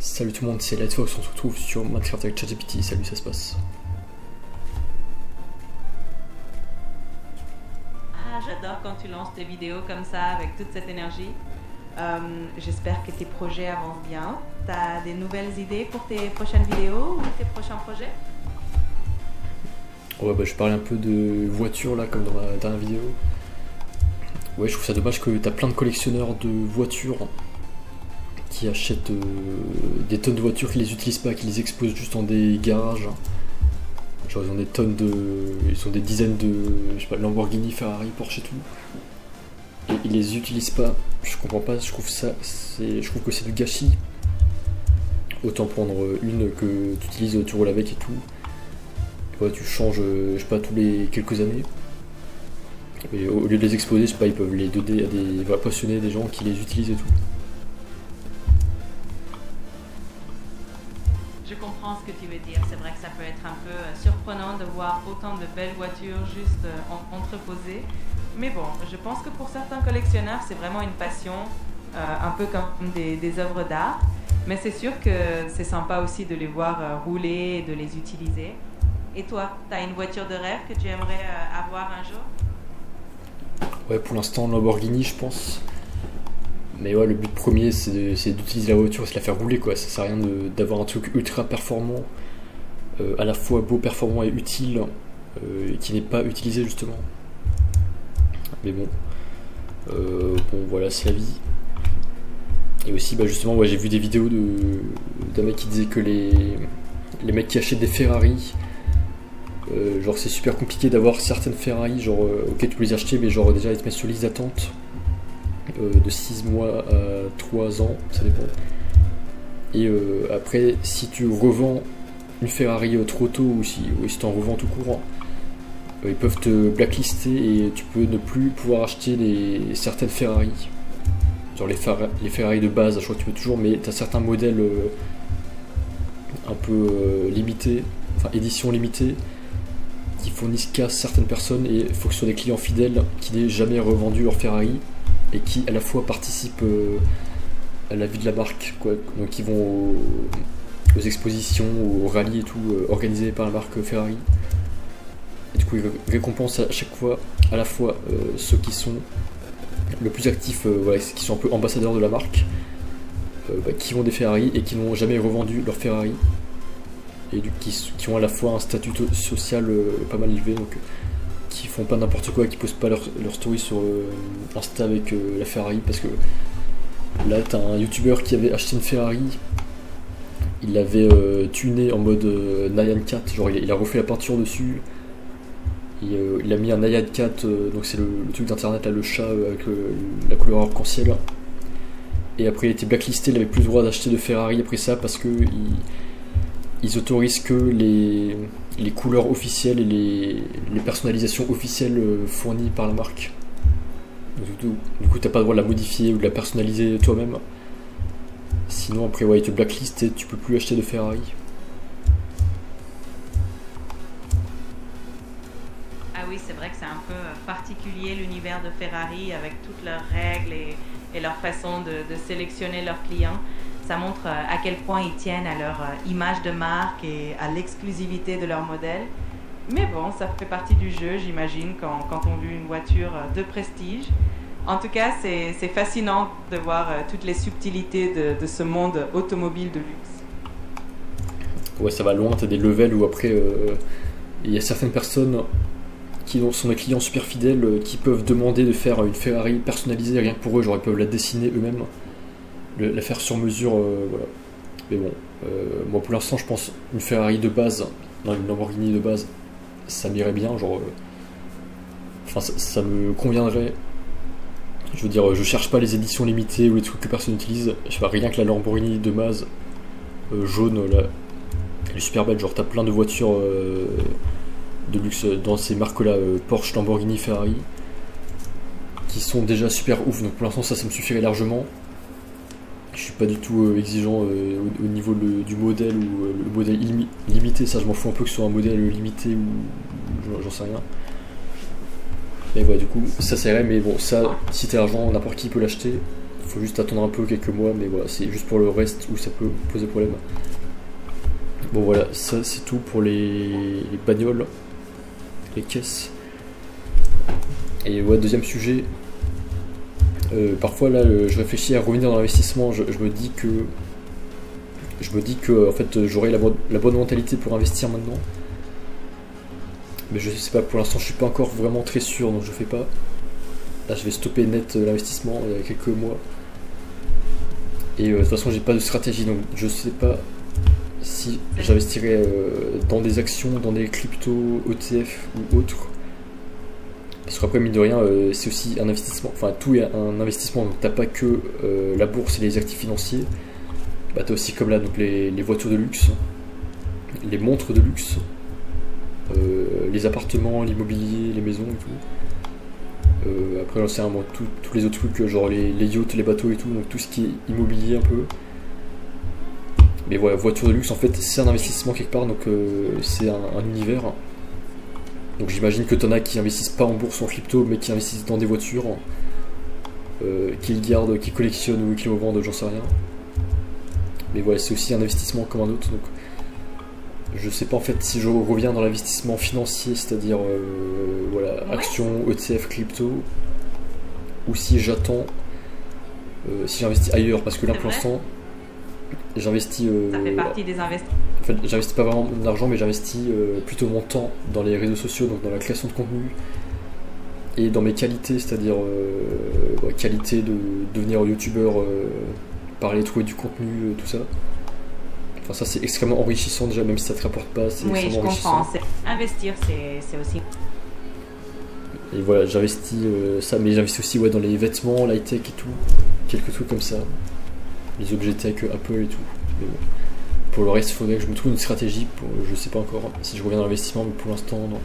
Salut tout le monde, c'est Lightfox, on se retrouve sur Minecraft avec ChatGPT. Salut, ça se passe. Ah, j'adore quand tu lances tes vidéos comme ça, avec toute cette énergie. J'espère que tes projets avancent bien. T'as des nouvelles idées pour tes prochaines vidéos ou tes prochains projets? Ouais, bah je parlais un peu de voitures là, comme dans la dernière vidéo. Ouais, je trouve ça dommage que t'as plein de collectionneurs de voitures qui achètent des tonnes de voitures, qui les utilisent pas, qui les exposent juste dans des garages. Genre ils ont des tonnes de... ils ont des dizaines de... je sais pas, Lamborghini, Ferrari, Porsche et tout. Et ils les utilisent pas. Je comprends pas, je trouve que c'est du gâchis. Autant prendre une que tu utilises, tu roules avec et tout. Et ouais, tu changes, je sais pas, tous les quelques années. Et au lieu de les exposer, je sais pas, ils peuvent les donner à des vrais passionnés, des gens qui les utilisent et tout. Je comprends ce que tu veux dire. C'est vrai que ça peut être un peu surprenant de voir autant de belles voitures juste entreposées. Mais bon, je pense que pour certains collectionneurs, c'est vraiment une passion, un peu comme des œuvres d'art. Mais c'est sûr que c'est sympa aussi de les voir rouler et de les utiliser. Et toi, t'as une voiture de rêve que tu aimerais avoir un jour? Ouais, pour l'instant, Lamborghini, je pense. Mais ouais, le but premier, c'est d'utiliser la voiture, c'est de la faire rouler, quoi. Ça sert à rien d'avoir un truc ultra performant, à la fois beau, performant et utile, et qui n'est pas utilisé, justement. Mais bon, voilà, c'est la vie. Et aussi, bah, justement, ouais, j'ai vu des vidéos d'un mec qui disait que les mecs qui achètent des Ferrari, genre c'est super compliqué d'avoir certaines Ferrari, genre ok tu peux les acheter, mais genre déjà ils te mettent sur liste d'attente de 6 mois à 3 ans, ça dépend. Et après, si tu revends une Ferrari trop tôt, ou si tu en revends tout court, ils peuvent te blacklister et tu peux ne plus pouvoir acheter certaines Ferrari. Genre les Ferrari de base, je crois que tu peux toujours, mais tu as certains modèles un peu limités, enfin édition limitée, qui fournissent qu'à certaines personnes, et il faut que ce soit des clients fidèles qui n'aient jamais revendu leur Ferrari et qui à la fois participent à la vie de la marque, quoi. Donc ils vont aux expositions, aux rallyes et tout, organisés par la marque Ferrari. Et du coup ils récompensent à chaque fois à la fois ceux qui sont le plus actifs, voilà, qui sont un peu ambassadeurs de la marque, qui ont des Ferrari et qui n'ont jamais revendu leur Ferrari, et qui ont à la fois un statut social pas mal élevé, donc qui font pas n'importe quoi, qui postent pas leur story sur Insta avec la Ferrari, parce que là t'as un youtubeur qui avait acheté une Ferrari, il l'avait tuné en mode Nyan 4, genre il a refait la peinture dessus, et, il a mis un Nyan 4, donc c'est le truc d'internet là, le chat avec la couleur arc-en-ciel, et après il était blacklisté, il avait plus le droit d'acheter de Ferrari après ça, parce que ils autorisent que les couleurs officielles et les personnalisations officielles fournies par la marque. Du coup, t'as pas le droit de la modifier ou de la personnaliser toi-même. Sinon, après, ouais, ils te blacklistent et tu peux plus acheter de Ferrari. Ah oui, c'est vrai que c'est un peu particulier l'univers de Ferrari avec toutes leurs règles et leur façon de sélectionner leurs clients. Ça montre à quel point ils tiennent à leur image de marque et à l'exclusivité de leur modèle. Mais bon, ça fait partie du jeu, j'imagine, quand on veut une voiture de prestige. En tout cas, c'est fascinant de voir toutes les subtilités de ce monde automobile de luxe. Ouais, ça va loin, t'as des levels où après, il y a certaines personnes qui sont des clients super fidèles, qui peuvent demander de faire une Ferrari personnalisée rien que pour eux, genre ils peuvent la dessiner eux-mêmes, la faire sur mesure, voilà. Mais bon, moi pour l'instant je pense une Ferrari de base, non, une Lamborghini de base, ça m'irait bien, genre, enfin ça me conviendrait. Je veux dire, je cherche pas les éditions limitées ou les trucs que personne n'utilise. Je sais pas, rien que la Lamborghini de base, jaune là, elle est super belle. Genre t'as plein de voitures de luxe dans ces marques là, Porsche, Lamborghini, Ferrari, qui sont déjà super ouf. Donc pour l'instant ça me suffirait largement. Je suis pas du tout exigeant au niveau du modèle, ou le modèle limité, ça je m'en fous un peu que ce soit un modèle limité ou j'en sais rien. Mais ouais, du coup ça c'est vrai, mais bon, ça si t'as l'argent, n'importe qui peut l'acheter. faut juste attendre un peu quelques mois, mais voilà, c'est juste pour le reste où ça peut poser problème. Bon voilà, ça c'est tout pour les bagnoles, les caisses. Et ouais, deuxième sujet, parfois là je réfléchis à revenir dans l'investissement, je me dis que en fait j'aurai la bonne mentalité pour investir maintenant. Mais je sais pas, pour l'instant je suis pas encore vraiment très sûr, donc je fais pas. Là je vais stopper net l'investissement il y a quelques mois. Et de toute façon j'ai pas de stratégie, donc je sais pas si j'investirais dans des actions, dans des cryptos, ETF ou autres. Parce qu'après mine de rien c'est aussi un investissement, enfin tout est un investissement, donc t'as pas que la bourse et les actifs financiers, bah t'as aussi comme là donc les voitures de luxe, les montres de luxe, les appartements, l'immobilier, les maisons et tout. Après j'en sais rien, tous les autres trucs genre les yachts, les bateaux et tout, donc tout ce qui est immobilier un peu. Mais voilà, voiture de luxe en fait c'est un investissement quelque part, donc c'est un univers. Donc j'imagine que t'en as qui investissent pas en bourse ou en crypto, mais qui investissent dans des voitures, qu'ils gardent, qu'ils collectionnent ou qu'ils revendent, j'en sais rien. Mais voilà, c'est aussi un investissement comme un autre, donc je sais pas en fait si je reviens dans l'investissement financier, c'est-à-dire voilà, actions, ETF, crypto, ou si j'attends, si j'investis ailleurs, parce que là pour l'instant j'investis. Ça fait partie des investissements. En fait, j'investis pas vraiment d'argent, mais j'investis plutôt mon temps dans les réseaux sociaux, donc dans la création de contenu et dans mes qualités, c'est-à-dire qualité de devenir youtubeur, parler, trouver du contenu, tout ça. Enfin, ça c'est extrêmement enrichissant déjà, même si ça te rapporte pas, c'est extrêmement enrichissant. Investir, c'est aussi. Et voilà, j'investis ça, mais j'investis aussi dans les vêtements, l'high-tech et tout, quelques trucs comme ça, les objets tech, Apple et tout. Mais bon. Pour le reste, il faudrait que je me trouve une stratégie. Je sais pas encore si je reviens dans l'investissement, mais pour l'instant, non.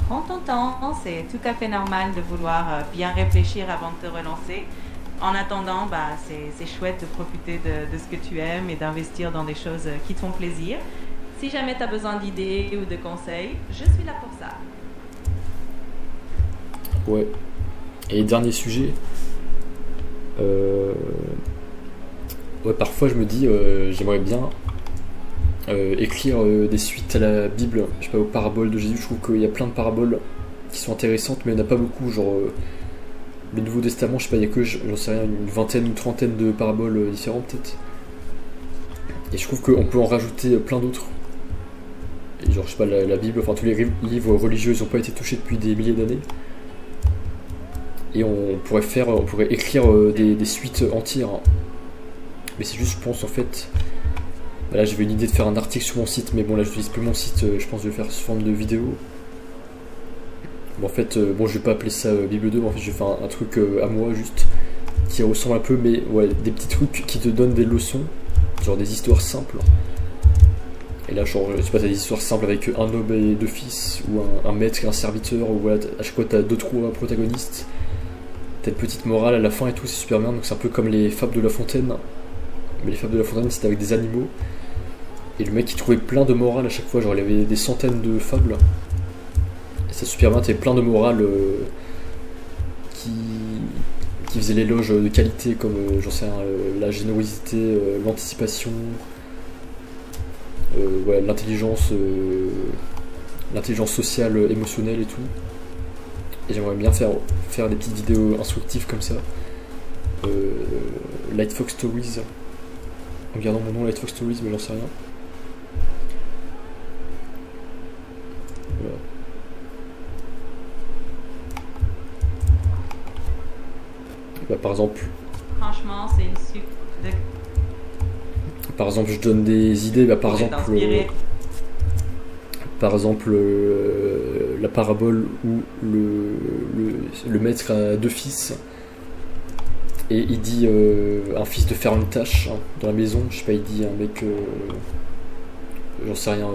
Prends ton temps, c'est tout à fait normal de vouloir bien réfléchir avant de te relancer. En attendant, c'est chouette de profiter de ce que tu aimes et d'investir dans des choses qui te font plaisir. Si jamais tu as besoin d'idées ou de conseils, je suis là pour ça. Ouais. Et dernier sujet. Ouais, parfois je me dis, j'aimerais bien écrire des suites à la Bible, je sais pas, aux paraboles de Jésus. Je trouve qu'il y a plein de paraboles qui sont intéressantes, mais il n'y en a pas beaucoup. Genre, le Nouveau Testament, je sais pas, il y a que, j'en sais rien, une vingtaine, une trentaine de paraboles différentes peut-être. Et je trouve qu'on peut en rajouter plein d'autres. Et genre, je sais pas, la Bible, enfin tous les livres religieux, ils n'ont pas été touchés depuis des milliers d'années. Et on pourrait écrire des suites entières. Mais c'est juste, je pense en fait. Là, j'avais une idée de faire un article sur mon site, mais bon, là, j'utilise plus mon site. Je pense que je vais faire sous forme de vidéo. Bon, en fait, bon, je vais pas appeler ça Bible 2, mais en fait, je vais faire un truc à moi, juste qui ressemble un peu, mais ouais, des petits trucs qui te donnent des leçons, genre des histoires simples. Et là, genre, je sais pas, t'as des histoires simples avec un homme et deux fils, ou un maître et un serviteur, ou voilà, à chaque fois, t'as deux, trois protagonistes. T'as une petite morale à la fin et tout, c'est super bien. Donc c'est un peu comme les fables de La Fontaine. Mais les fables de La Fontaine, c'était avec des animaux. Et le mec, il trouvait plein de morales à chaque fois. Genre, il y avait des centaines de fables. Et c'est super bien, t'avais plein de morales qui faisaient l'éloge de qualité, comme, j'en sais rien, la générosité, l'anticipation, ouais, l'intelligence sociale, émotionnelle et tout. Et j'aimerais bien faire des petites vidéos instructives comme ça. Lightfox Stories. En regardant mon nom, Lightfox Stories, mais j'en sais rien. Voilà. Bah, par exemple. Franchement, c'est une suite de. Par exemple, je donne des idées. Bah, par exemple, la parabole où le maître a deux fils et il dit un fils de faire une tâche dans la maison. Je sais pas, il dit un mec, j'en sais rien,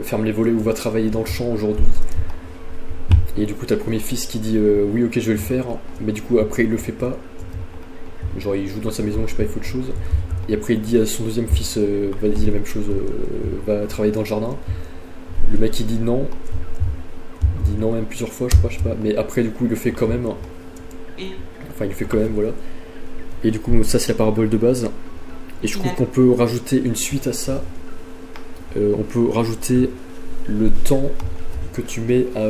ferme les volets ou va travailler dans le champ aujourd'hui. Et du coup, t'as le premier fils qui dit oui, ok, je vais le faire, mais du coup, après, il le fait pas. Genre, il joue dans sa maison, je sais pas, il faut autre chose. Et après, il dit à son deuxième fils, vas-y, la même chose, va travailler dans le jardin. Le mec il dit non, non, même plusieurs fois, je sais pas. Mais après, du coup, il le fait quand même. Et Enfin, il le fait quand même, voilà. Et du coup, ça, c'est la parabole de base. Et je trouve qu'on peut rajouter une suite à ça. On peut rajouter le temps que tu mets à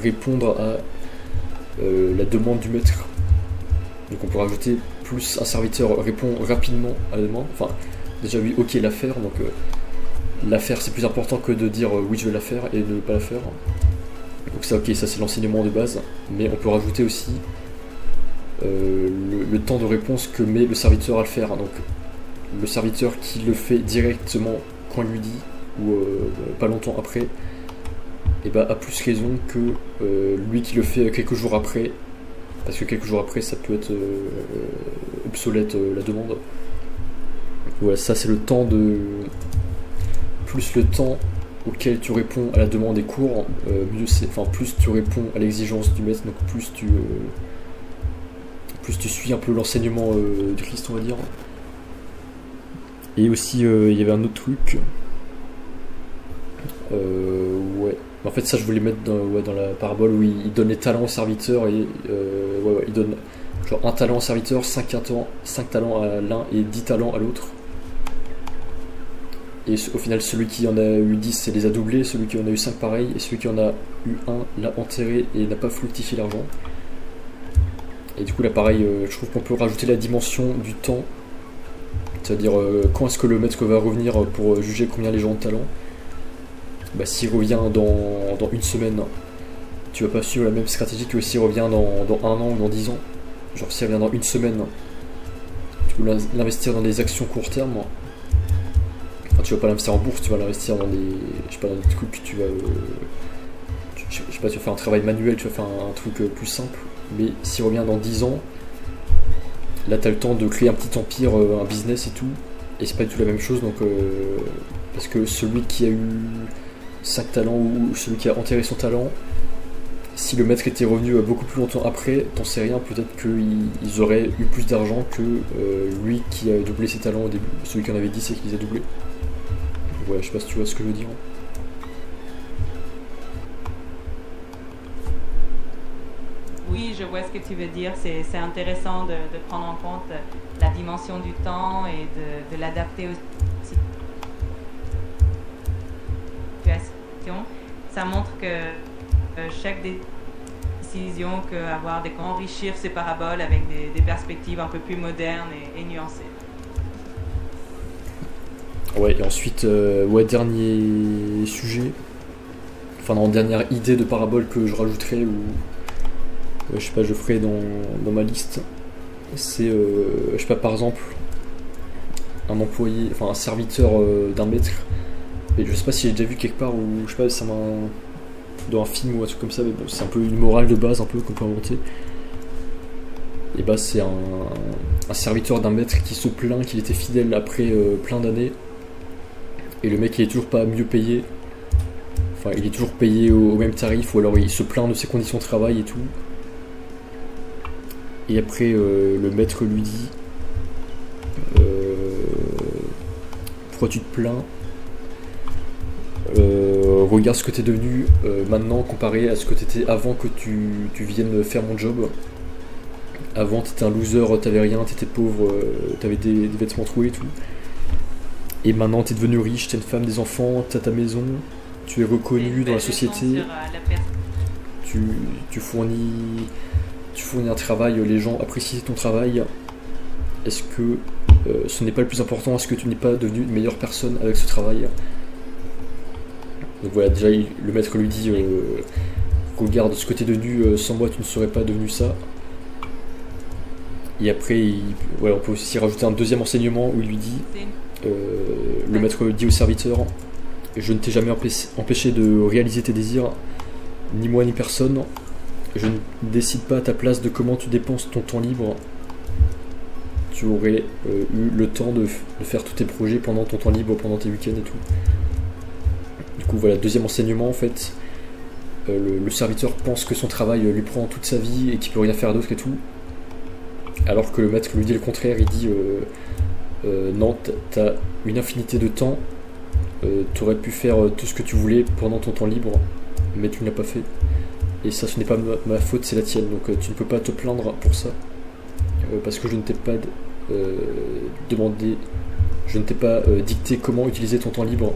répondre à la demande du maître. Donc on peut rajouter plus un serviteur répond rapidement à la demande. Enfin, déjà oui, ok, la faire. Donc la faire, c'est plus important que de dire oui, je vais la faire et de ne pas la faire. Donc ça, ok, ça c'est l'enseignement de base. Mais on peut rajouter aussi le temps de réponse que met le serviteur à le faire. Donc le serviteur qui le fait directement quand il lui dit ou pas longtemps après, et bah a plus raison que lui qui le fait quelques jours après, parce que quelques jours après ça peut être obsolète la demande. Voilà, ça c'est le temps de plus le temps auquel tu réponds à la demande est court, mieux c'est, enfin plus tu réponds à l'exigence du maître, donc plus tu suis un peu l'enseignement du Christ, on va dire. Et aussi il y avait un autre truc. Ouais. En fait, ça je voulais mettre dans la parabole où il donne les talents aux serviteurs et il donne genre un talent au serviteur, 5 talents à l'un et 10 talents à l'autre. Et au final, celui qui en a eu 10 les a doublés, celui qui en a eu 5 pareil, et celui qui en a eu 1 l'a enterré et n'a pas fructifié l'argent. Et du coup, là pareil, je trouve qu'on peut rajouter la dimension du temps. C'est-à-dire, quand est-ce que le maître va revenir pour juger combien les gens ont de talent. Bah, s'il revient dans une semaine, tu vas pas suivre la même stratégie que s'il revient dans 1 an ou dans 10 ans. Genre, s'il revient dans une semaine, tu peux l'investir dans des actions court terme. Enfin, tu vas pas l'investir en bourse, tu vas l'investir dans des. Je sais pas, dans des trucs que tu vas. Je sais pas, tu vas faire un travail manuel, tu vas faire un truc plus simple. Mais s'il revient dans 10 ans, là t'as le temps de créer un petit empire, un business et tout. Et c'est pas du tout la même chose, donc. Parce que celui qui a eu 5 talents ou celui qui a enterré son talent, si le maître était revenu beaucoup plus longtemps après, t'en sais rien, peut-être qu'ils auraient eu plus d'argent que lui qui a doublé ses talents au début, celui qui en avait 10 et qui les a doublés. Ouais, je sais pas si tu vois ce que je veux dire. oui, je vois ce que tu veux dire. C'est intéressant de prendre en compte la dimension du temps et de l'adapter aux situations. Ça montre que chaque décision peut avoir enrichir ces paraboles avec des perspectives un peu plus modernes et nuancées. Ouais, et ensuite, dernier sujet, enfin non, dernière idée de parabole que je rajouterai ou je sais pas, je ferai dans ma liste, c'est, je sais pas, par exemple, un employé, enfin un serviteur d'un maître, et je sais pas si j'ai déjà vu quelque part ou je sais pas, ça m'a dans un film ou un truc comme ça, mais bon, c'est un peu une morale de base un peu qu'on peut inventer. Et bah c'est un serviteur d'un maître qui se plaint qu'il était fidèle après plein d'années. Et le mec il est toujours pas mieux payé. Enfin il est toujours payé au même tarif, ou alors il se plaint de ses conditions de travail et tout. Et après le maître lui dit pourquoi tu te plains, regarde ce que t'es devenu maintenant comparé à ce que t'étais avant que tu viennes faire mon job. Avant t'étais un loser, t'avais rien, t'étais pauvre, t'avais des vêtements troués et tout. Et maintenant t'es devenu riche, t'as une femme, des enfants, t'as ta maison, tu es reconnu dans la société, tu fournis un travail, les gens apprécient ton travail. Est-ce que ce n'est pas le plus important, est-ce que tu n'es pas devenu une meilleure personne avec ce travail? Donc voilà, déjà le maître lui dit regarde ce que tu es devenu, sans moi tu ne serais pas devenu ça. Et après on peut aussi rajouter un deuxième enseignement où il lui dit le maître dit au serviteur je ne t'ai jamais empêché de réaliser tes désirs, ni moi ni personne. Je ne décide pas à ta place de comment tu dépenses ton temps libre. Tu aurais eu le temps de faire tous tes projets pendant ton temps libre, pendant tes week-ends et tout. Du coup voilà, deuxième enseignement en fait. Le serviteur pense que son travail lui prend toute sa vie et qu'il peut rien faire d'autre et tout. Alors que le maître lui dit le contraire, il dit non, t'as une infinité de temps, t'aurais pu faire tout ce que tu voulais pendant ton temps libre. mais tu ne l'as pas fait. Et ça, ce n'est pas ma faute, c'est la tienne. Donc tu ne peux pas te plaindre pour ça. Parce que je ne t'ai pas demandé, je ne t'ai pas dicté comment utiliser ton temps libre.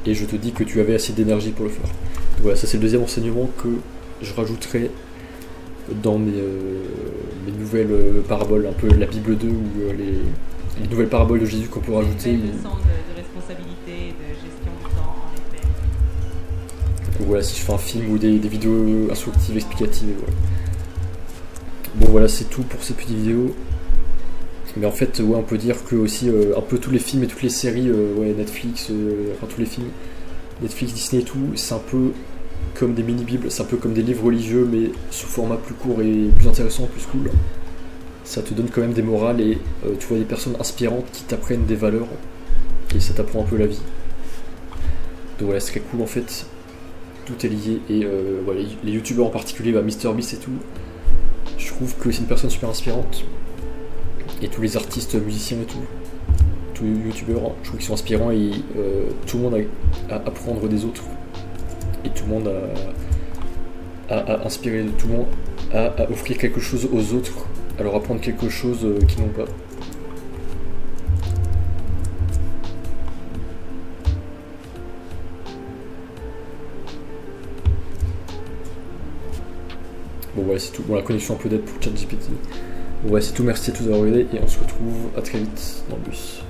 Et je te dis que tu avais assez d'énergie pour le faire. Donc voilà, ça c'est le deuxième enseignement que je rajouterai dans mes nouvelles paraboles, un peu la Bible 2 ou les nouvelles paraboles de Jésus qu'on peut rajouter. Une leçon de responsabilité et de gestion du temps, en effet. Donc voilà, si je fais un film ou des vidéos instructives, explicatives, voilà. Bon voilà, c'est tout pour ces petites vidéos. Mais en fait, ouais, on peut dire que aussi un peu tous les films et toutes les séries, ouais, Netflix, enfin tous les films, Netflix, Disney et tout, c'est un peu comme des mini-bibles, c'est un peu comme des livres religieux, mais sous format plus court et plus intéressant, plus cool. Ça te donne quand même des morales et tu vois des personnes inspirantes qui t'apprennent des valeurs et ça t'apprend un peu la vie. Donc voilà, c'est très cool en fait. Tout est lié et voilà, les youtubeurs en particulier, bah, MrBeast et tout, je trouve que c'est une personne super inspirante. Et tous les artistes, musiciens et tout, tous les youtubeurs, hein, je trouve qu'ils sont inspirants et tout le monde a à apprendre des autres. Et tout le monde a inspiré tout le monde, à offrir quelque chose aux autres, à leur apprendre quelque chose qu'ils n'ont pas. Bon voilà, c'est tout. Bon, la connexion un peu d'aide pour ChatGPT. Bon ouais, c'est tout, merci à tous d'avoir regardé et on se retrouve à très vite dans le bus.